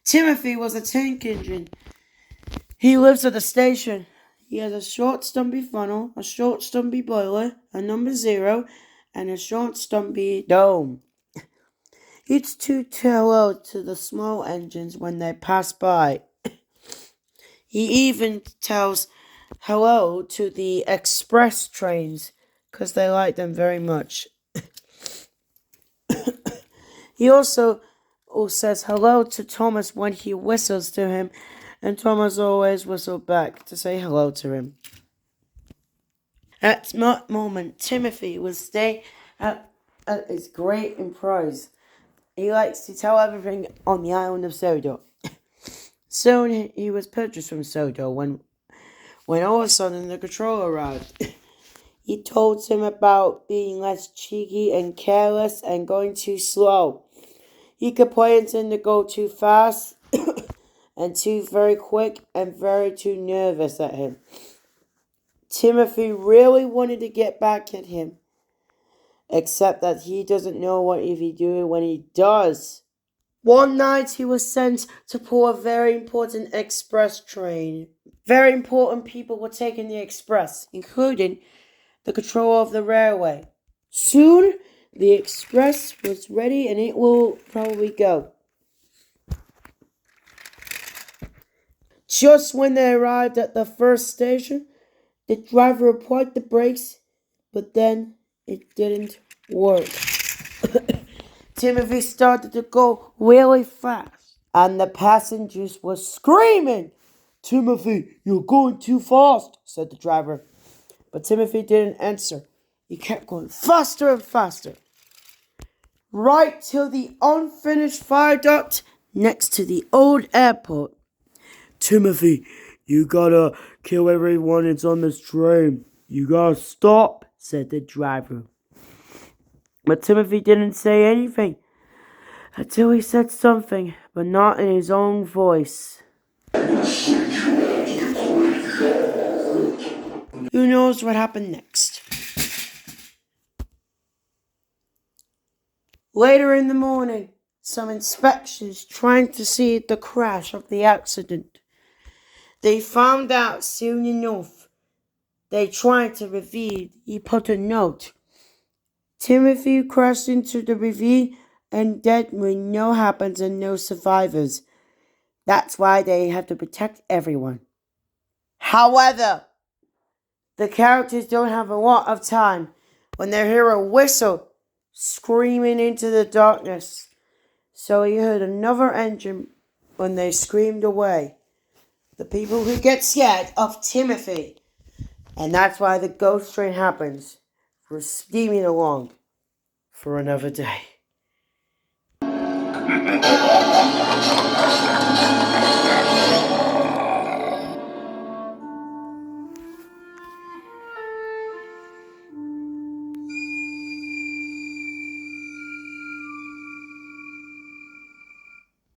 Timothy was a tank engine. He lives at the station. He has a short stumpy funnel, a short stumpy boiler, a number 0, and a short stumpy dome. It's to tell hello to the small engines when they pass by. He even tells hello to the express trains because they like them very much. He also says hello to Thomas when he whistles to him, and Thomas always whistles back to say hello to him. At that moment, Timothy was staying at his great emprise. He likes to tell everything on the island of Sodor. Soon he was purchased from Sodor when all of a sudden the controller arrived. He told him about being less cheeky and careless and going too slow. He complained him to go too fast and too very quick and very too nervous at him. Timothy really wanted to get back at him, except that he doesn't know what if he do it when he does. One night he was sent to pull a very important express train. Very important people were taking the express, including the controller of the railway. Soon the express was ready and it will probably go. Just when they arrived at the first station, the driver applied the brakes, but then it didn't work. Timothy started to go really fast, and the passengers were screaming. "Timothy, you're going too fast," said the driver. But Timothy didn't answer. He kept going faster and faster, right till the unfinished viaduct next to the old airport. "Timothy, you gotta kill everyone that's on this train. You gotta stop," said the driver. But Timothy didn't say anything until he said something, but not in his own voice. Who knows what happened next? Later in the morning, some inspectors trying to see the crash of the accident. They found out soon enough. They tried to reveal. He put a note. "Timothy crashed into the ravine and dead with no happens and no survivors. That's why they have to protect everyone." However, the characters don't have a lot of time when they hear a whistle screaming into the darkness. So he heard another engine when they screamed away. The people who get scared of Timothy. And that's why the ghost train happens. We're steaming along for another day.